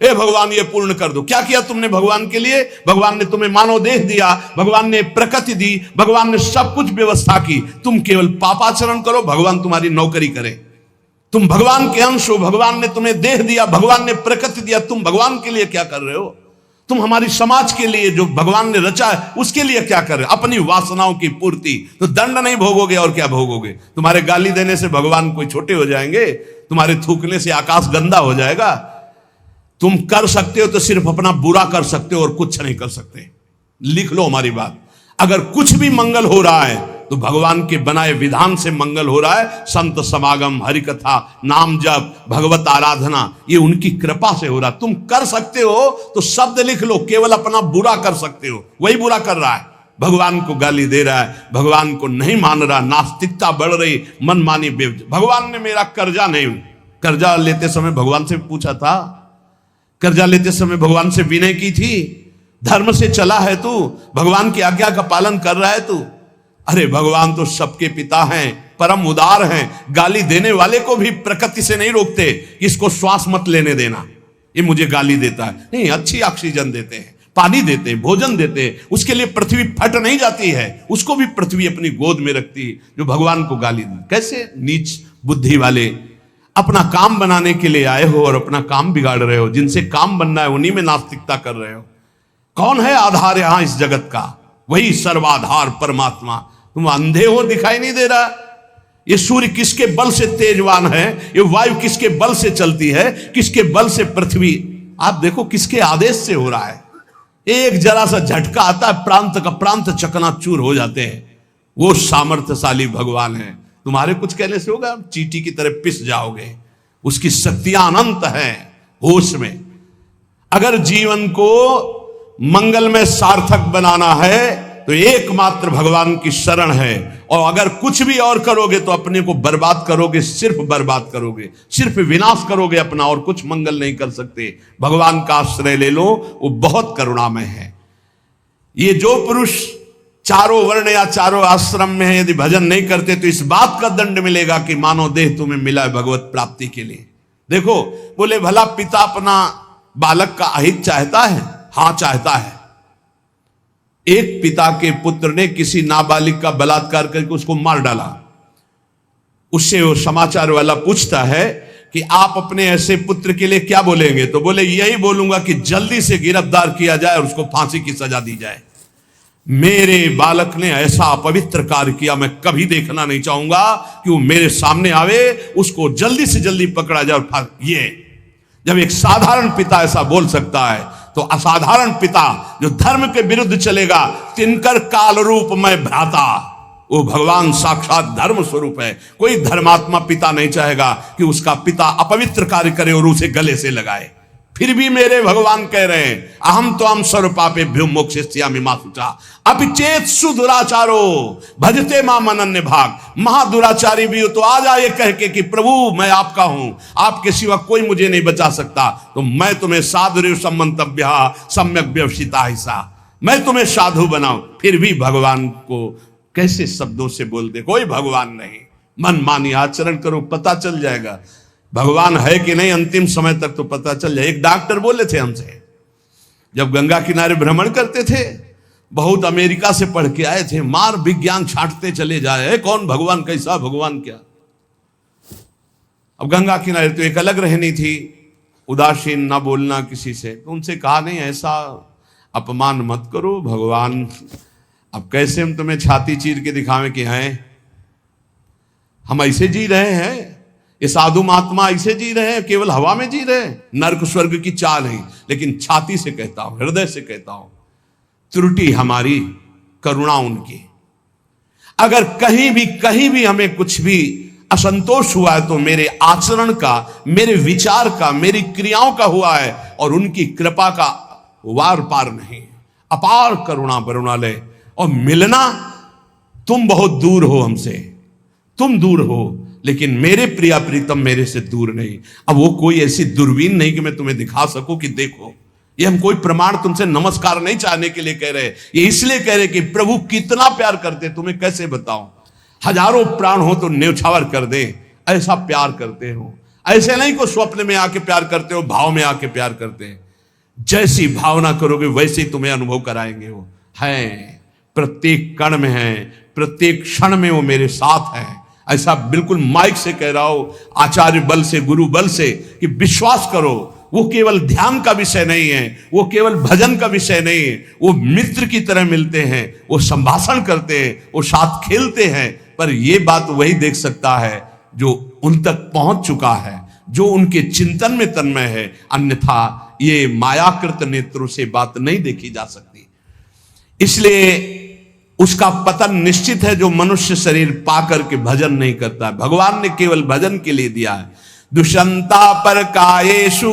ए भगवान ये पूर्ण कर दो। क्या किया तुमने भगवान के लिए? भगवान ने तुम्हें मानव देह दिया, भगवान ने प्रकृति दी, भगवान ने सब कुछ व्यवस्था की। तुम केवल पापाचरण करो, भगवान तुम्हारी नौकरी करे। तुम भगवान के अंश हो, भगवान ने तुम्हें देह दिया, भगवान ने प्रकृति दिया, तुम भगवान के लिए क्या कर रहे हो? तुम हमारी समाज के लिए जो भगवान ने रचा है उसके लिए क्या कर रहे हो? अपनी वासनाओं की पूर्ति। तो दंड नहीं भोगोगे और क्या भोगोगे? तुम्हारे गाली देने से भगवान कोई छोटे हो जाएंगे? तुम्हारे थूकने से आकाश गंदा हो जाएगा? तुम कर सकते हो तो सिर्फ अपना बुरा कर सकते हो और कुछ नहीं कर सकते। लिख लो हमारी बात। अगर कुछ भी मंगल हो रहा है तो भगवान के बनाए विधान से मंगल हो रहा है। संत समागम, हरि कथा, नाम जप, भगवत आराधना, ये उनकी कृपा से हो रहा है। तुम कर सकते हो तो शब्द लिख लो, केवल अपना बुरा कर सकते हो, वही बुरा कर रहा है। भगवान को गाली दे रहा है, भगवान को नहीं मान रहा, नास्तिकता बढ़ रही, मनमानी भगवान ने मेरा कर्जा नहीं। कर्जा लेते समय भगवान से पूछा था? कर्जा लेते समय भगवान से विनय की थी? धर्म से चला है तू? भगवान की आज्ञा का पालन कर रहा है तू? अरे भगवान तो सबके पिता हैं, परम उदार हैं। गाली देने वाले को भी प्रकृति से नहीं रोकते, इसको श्वास मत लेने देना, ये मुझे गाली देता है। नहीं, अच्छी ऑक्सीजन देते हैं, पानी देते हैं, भोजन देते हैं, उसके लिए पृथ्वी फट नहीं जाती है, उसको भी पृथ्वी अपनी गोद में रखती है। जो भगवान को गाली दे, कैसे नीच बुद्धि वाले अपना काम बनाने के लिए आए हो और अपना काम बिगाड़ रहे हो। जिनसे काम बनना है उन्हीं में नास्तिकता कर रहे हो। कौन है आधार यहां इस जगत का? वही सर्वाधार परमात्मा। तुम अंधे हो, दिखाई नहीं दे रहा? ये सूर्य किसके बल से तेजवान है? ये वायु किसके बल से चलती है? किसके बल से पृथ्वी? आप देखो किसके आदेश से हो रहा है। एक जरा सा झटका आता है, प्रांत का प्रांत चकनाचूर हो जाते हैं। वो सामर्थ्यशाली भगवान है। तुम्हारे कुछ कहने से होगा? चींटी की तरह पिस जाओगे। उसकी शक्तियां अनंत हैं। होश में अगर जीवन को मंगल में सार्थक बनाना है तो एकमात्र भगवान की शरण है। और अगर कुछ भी और करोगे तो अपने को बर्बाद करोगे, सिर्फ बर्बाद करोगे, सिर्फ विनाश करोगे अपना, और कुछ मंगल नहीं कर सकते। भगवान का आश्रय ले लो, वो बहुत करुणामय है। ये जो पुरुष चारों वर्ण या चारों आश्रम में है, यदि भजन नहीं करते तो इस बात का दंड मिलेगा कि मानव देह तुम्हें मिला है भगवत प्राप्ति के लिए। देखो, बोले भला पिता अपना बालक का अहित चाहता है? हां, चाहता है। एक पिता के पुत्र ने किसी नाबालिग का बलात्कार करके उसको मार डाला। उससे वो समाचार वाला पूछता है कि आप अपने ऐसे पुत्र के लिए क्या बोलेंगे? तो बोले यही बोलूंगा कि जल्दी से गिरफ्तार किया जाए और उसको फांसी की सजा दी जाए। मेरे बालक ने ऐसा अपवित्र कार्य किया, मैं कभी देखना नहीं चाहूंगा कि वो मेरे सामने आवे, उसको जल्दी से जल्दी पकड़ा जाए। और ये जब एक साधारण पिता ऐसा बोल सकता है तो असाधारण पिता जो धर्म के विरुद्ध चलेगा, तिनकर काल रूप में भ्राता, वो भगवान साक्षात धर्म स्वरूप है। कोई धर्मात्मा पिता नहीं चाहेगा कि उसका पिता अपवित्र कार्य करे और उसे गले से लगाए। फिर भी मेरे भगवान कह रहे हैं, अहम तो हम सर्व पापेभ्यो मोक्षयिष्यामि मा शुचा अपि चेत सुदुराचारो भजते माम अनन्य भाग। महादुराचारी भी हो तो आ जाए कह के कि प्रभु मैं आपका हूं, आपके सिवा कोई मुझे नहीं बचा सकता, तो मैं तुम्हें साधु सम्मंतव्य सम्यक व्यवसिता हिस्सा, मैं तुम्हें साधु बनाऊं। फिर भी भगवान को कैसे शब्दों से बोलते? कोई भगवान नहीं। मन मानी आचरण करो, पता चल जाएगा भगवान है कि नहीं। अंतिम समय तक तो पता चल जाए। एक डॉक्टर बोले थे हमसे, जब गंगा किनारे भ्रमण करते थे, बहुत अमेरिका से पढ़ के आए थे, मार विज्ञान छांटते चले जाए, कौन भगवान, कैसा भगवान, क्या। अब गंगा किनारे तो एक अलग रहनी थी, उदासीन, ना बोलना किसी से। तो उनसे कहा नहीं, ऐसा अपमान मत करो, भगवान अब कैसे हम तुम्हें छाती चीर के दिखावें कि हैं हम ऐसे जी रहे हैं, ये साधु महात्मा ऐसे जी रहे हैं, केवल हवा में जी रहे हैं, नरक स्वर्ग की चाल नहीं। लेकिन छाती से कहता हूं, हृदय से कहता हूं, त्रुटि हमारी, करुणा उनकी। अगर कहीं भी हमें कुछ भी असंतोष हुआ है तो मेरे आचरण का, मेरे विचार का, मेरी क्रियाओं का हुआ है, और उनकी कृपा का वार पार नहीं। अपार करुणा बरुणालय। और मिलना, तुम बहुत दूर हो हमसे, तुम दूर हो, लेकिन मेरे प्रिया प्रीतम मेरे से दूर नहीं। अब वो कोई ऐसी दूरबीन नहीं कि मैं तुम्हें दिखा सकूं कि देखो। ये हम कोई प्रमाण तुमसे नमस्कार नहीं चाहने के लिए कह रहे, ये इसलिए कह रहे कि प्रभु कितना प्यार करते, तुम्हें कैसे बताऊं। हजारों प्राण हो तो न्यौछावर कर दे, ऐसा प्यार करते हो, ऐसे नहीं को स्वप्न में आके प्यार करते हो, भाव में आके प्यार करते हैं। जैसी भावना करोगे वैसे ही तुम्हें अनुभव कराएंगे। वो है, प्रत्येक कण में है, प्रत्येक क्षण में वो मेरे साथ है। ऐसा बिल्कुल माइक से कह रहा हो, आचार्य बल से, गुरु बल से, कि विश्वास करो वो केवल ध्यान का विषय नहीं है, वो केवल भजन का विषय नहीं है। वो मित्र की तरह मिलते हैं, वो संभाषण करते हैं, वो साथ खेलते हैं। पर ये बात वही देख सकता है जो उन तक पहुंच चुका है, जो उनके चिंतन में तन्मय है। अन्यथा ये मायाकृत नेत्रों से बात नहीं देखी जा सकती। इसलिए उसका पतन निश्चित है जो मनुष्य शरीर पाकर के भजन नहीं करता है। भगवान ने केवल भजन के लिए दिया है। दुष्यंता पर कायेषु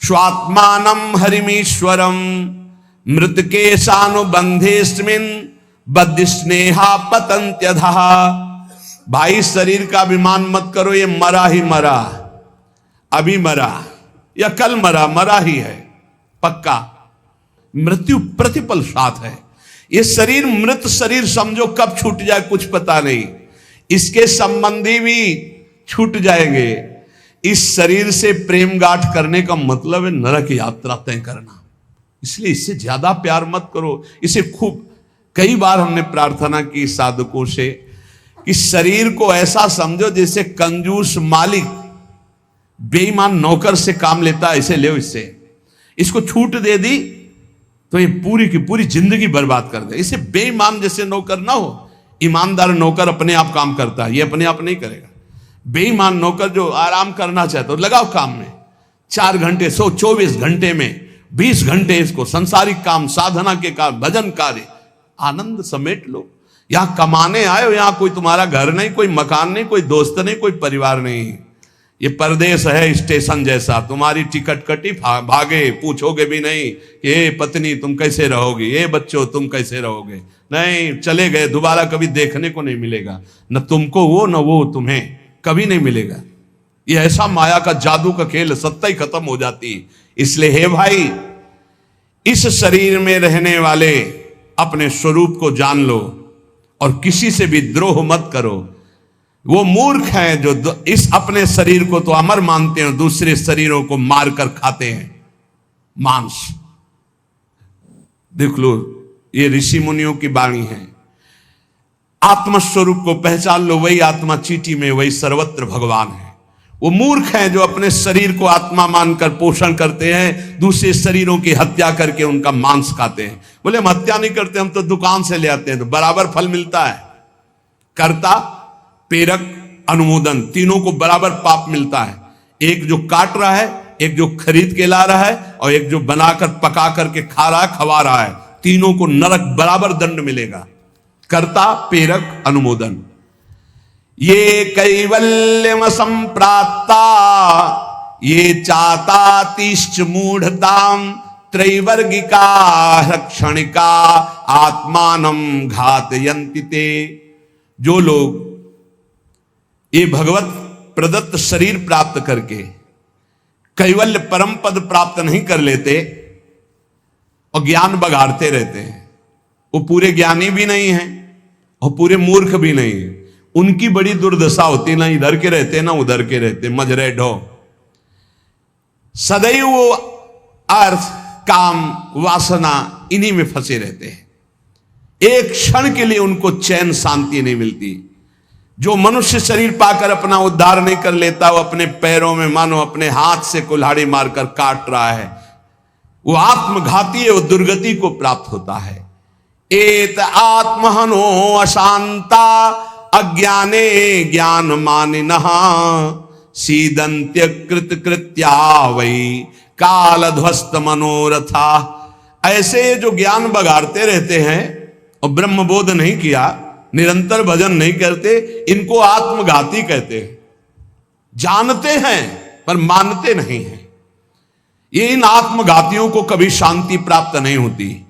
स्वात्मानम हरिमीश्वरम मृत के सानुबंधेस्मिन बद्ध स्नेहा पतंत्यधा। भाई शरीर का अभिमान मत करो, ये मरा ही मरा, अभी मरा या कल मरा, मरा ही है पक्का। मृत्यु प्रतिपल साथ है। ये शरीर मृत शरीर समझो, कब छूट जाए कुछ पता नहीं। इसके संबंधी भी छूट जाएंगे। इस शरीर से प्रेम गांठ करने का मतलब है नरक यात्रा तय करना। इसलिए इससे ज्यादा प्यार मत करो। इसे खूब कई बार हमने प्रार्थना की साधकों से कि शरीर को ऐसा समझो जैसे कंजूस मालिक बेईमान नौकर से काम लेता, ऐसे ले। इससे इसको छूट दे दी तो ये पूरी की पूरी जिंदगी बर्बाद कर दे। इसे बेईमान जैसे नौकर ना हो। ईमानदार नौकर अपने आप काम करता है, ये अपने आप नहीं करेगा। बेईमान नौकर जो आराम करना चाहता है, लगाओ काम में 4 घंटे, 124 घंटे में 20 घंटे इसको संसारिक काम, साधना के काम, भजन कार्य, आनंद समेट लो। यहां कमाने आए हो, यहां कोई तुम्हारा घर नहीं, कोई मकान नहीं, कोई दोस्त नहीं, कोई परिवार नहीं। ये परदेश है स्टेशन जैसा। तुम्हारी टिकट कटी, भागे, पूछोगे भी नहीं कि ए पत्नी तुम कैसे रहोगे, ए बच्चों तुम कैसे रहोगे। नहीं, चले गए, दोबारा कभी देखने को नहीं मिलेगा। न तुमको वो, न वो तुम्हें, कभी नहीं मिलेगा। ये ऐसा माया का जादू का खेल, सत्ता ही खत्म हो जाती है। इसलिए हे भाई, इस शरीर में रहने वाले अपने स्वरूप को जान लो और किसी से भी द्रोह मत करो। वो मूर्ख हैं जो इस अपने शरीर को तो अमर मानते हैं, दूसरे शरीरों को मारकर खाते हैं मांस। देख लो, ये ऋषि मुनियों की वाणी है। आत्मस्वरूप को पहचान लो, वही आत्मा चीटी में, वही सर्वत्र भगवान है। वो मूर्ख हैं जो अपने शरीर को आत्मा मानकर पोषण करते हैं, दूसरे शरीरों की हत्या करके उनका मांस खाते हैं। बोले हम हत्या नहीं करते, हम तो दुकान से ले आते हैं, तो बराबर फल मिलता है। कर्ता, प्रेरक, अनुमोदन, तीनों को बराबर पाप मिलता है। एक जो काट रहा है, एक जो खरीद के ला रहा है, और एक जो बनाकर पका करके खा रहा है, खवा रहा है। तीनों को नरक बराबर दंड मिलेगा। कर्ता, प्रेरक, अनुमोदन। ये कैवल्यम संप्राप्ता ये चातातिश्च मूढ़ताम त्रैवर्गिका रक्षणिका आत्मानम घातयन्ति ते। जो लोग ये भगवत प्रदत्त शरीर प्राप्त करके कैवल्य परम पद प्राप्त नहीं कर लेते और ज्ञान बघाड़ते रहते हैं, वो पूरे ज्ञानी भी नहीं है और पूरे मूर्ख भी नहीं है। उनकी बड़ी दुर्दशा होती, ना इधर के रहते ना उधर के रहते, मजरे ढो। सदैव वो अर्थ, काम, वासना इन्हीं में फंसे रहते हैं। एक क्षण के लिए उनको चैन शांति नहीं मिलती। जो मनुष्य शरीर पाकर अपना उद्धार नहीं कर लेता, वो अपने पैरों में मानो अपने हाथ से कुल्हाड़ी मारकर काट रहा है। वो आत्मघाती है, वो दुर्गति को प्राप्त होता है। एत आत्महनो अशांता अज्ञाने ज्ञान मानिनः सीदंत्य कृत कृत्या वही काल ध्वस्त मनोरथा। ऐसे जो ज्ञान बगाड़ते रहते हैं और ब्रह्मबोध नहीं किया, निरंतर भजन नहीं करते, इनको आत्मघाती कहते हैं। जानते हैं पर मानते नहीं हैं। ये इन आत्मघातियों को कभी शांति प्राप्त नहीं होती,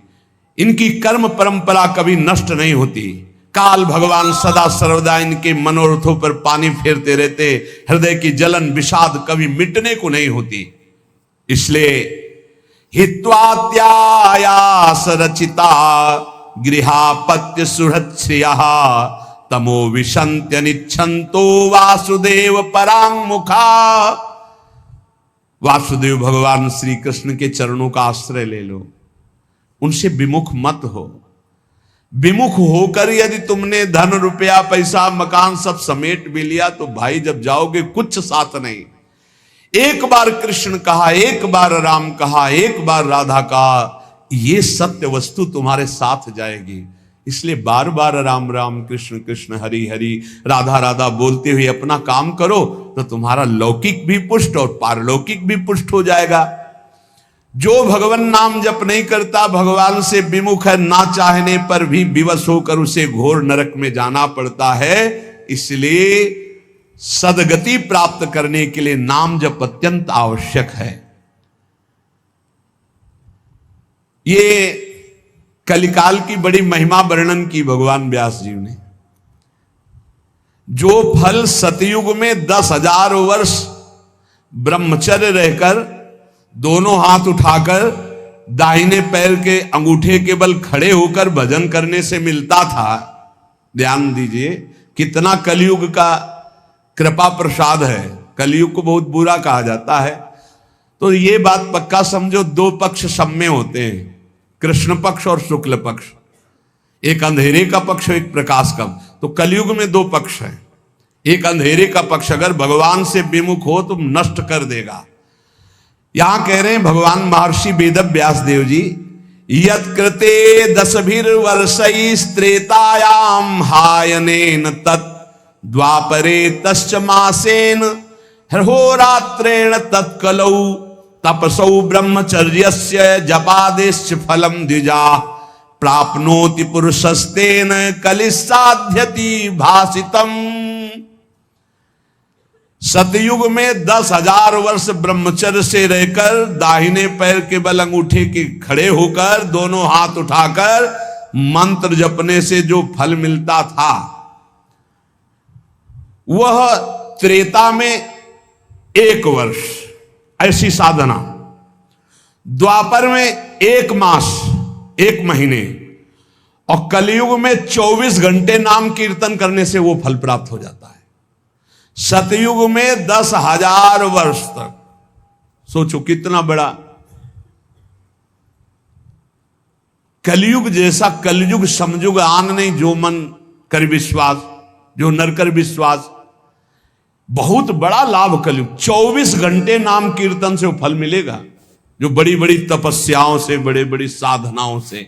इनकी कर्म परंपरा कभी नष्ट नहीं होती। काल भगवान सदा सर्वदा इनके मनोरथों पर पानी फेरते रहते। हृदय की जलन विषाद कभी मिटने को नहीं होती। इसलिए हित्वात्यायास रचिता गृहापत्य सुहृत्श्रियः तमो विशन्त्यनिच्छन्तो वासुदेव परांमुखा। वासुदेव भगवान श्री कृष्ण के चरणों का आश्रय ले लो, उनसे विमुख मत हो। विमुख होकर यदि तुमने धन रुपया पैसा मकान सब समेट भी लिया तो भाई जब जाओगे कुछ साथ नहीं। एक बार कृष्ण कहा, एक बार राम कहा, एक बार राधा कहा, ये सत्य वस्तु तुम्हारे साथ जाएगी। इसलिए बार बार राम राम कृष्ण कृष्ण हरि हरि राधा राधा बोलते हुए अपना काम करो तो तुम्हारा लौकिक भी पुष्ट और पारलौकिक भी पुष्ट हो जाएगा। जो भगवान नाम जप नहीं करता, भगवान से विमुख है, ना चाहने पर भी विवश होकर उसे घोर नरक में जाना पड़ता है। इसलिए सदगति प्राप्त करने के लिए नाम जप अत्यंत आवश्यक है। ये कलिकाल की बड़ी महिमा वर्णन की भगवान व्यास जी ने। जो फल सतयुग में 10,000 वर्ष ब्रह्मचर्य रहकर दोनों हाथ उठाकर दाहिने पैर के अंगूठे के बल खड़े होकर भजन करने से मिलता था, ध्यान दीजिए कितना कलयुग का कृपा प्रसाद है। कलयुग को बहुत बुरा कहा जाता है, तो ये बात पक्का समझो, दो पक्ष सब में होते हैं, कृष्ण पक्ष और शुक्ल पक्ष, एक अंधेरे का पक्ष एक प्रकाश का। तो कलयुग में दो पक्ष है। एक अंधेरे का पक्ष अगर भगवान से विमुख हो तो नष्ट कर देगा। यहां कह रहे हैं भगवान महर्षि वेद व्यास देव जी, यत् कृते 10 त्रेतायाम हायनेन तत् द्वापरे तश्च मासेन होरात्रेण तत्कलौ तपसौ ब्रह्मचर्यस्य जपादेश्च फलम द्विजा प्राप्नोति पुरुषस्तेन कलिसाध्यति भासितम। सतयुग में 10,000 वर्ष ब्रह्मचर्य से रहकर दाहिने पैर के बल अंगूठे के खड़े होकर दोनों हाथ उठाकर मंत्र जपने से जो फल मिलता था वह त्रेता में 1 वर्ष ऐसी साधना, द्वापर में 1 मास 1 महीने, और कलयुग में 24 घंटे नाम कीर्तन करने से वो फल प्राप्त हो जाता है। सतयुग में 10,000 वर्ष तक, सोचो कितना बड़ा। कलयुग जैसा कलयुग समयुग आन नहीं, जो मन कर विश्वास, जो नर कर विश्वास। बहुत बड़ा लाभ कलयुग, 24 घंटे नाम कीर्तन से वो फल मिलेगा, जो बड़ी बड़ी तपस्याओं से, बड़े बड़ी साधनाओं से।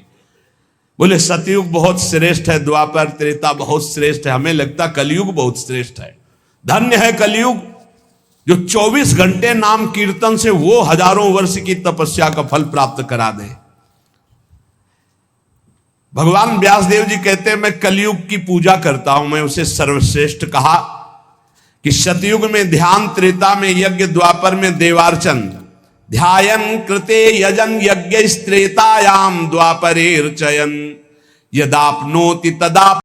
बोले सतयुग बहुत श्रेष्ठ है, द्वापर त्रेता बहुत श्रेष्ठ है, हमें लगता कलयुग बहुत श्रेष्ठ है। धन्य है कलयुग जो 24 घंटे नाम कीर्तन से वो हजारों वर्ष की तपस्या का फल प्राप्त करा दे। भगवान व्यासदेव जी कहते हैं मैं कलयुग की पूजा करता हूं, मैं उसे सर्वश्रेष्ठ कहा कि सतयुग में ध्यान, त्रेता में यज्ञ, द्वापर में देवार्चन। ध्यायन कृते यजन यज्ञ त्रेतायाम द्वापरेर्चयन यदाप्नोति तदा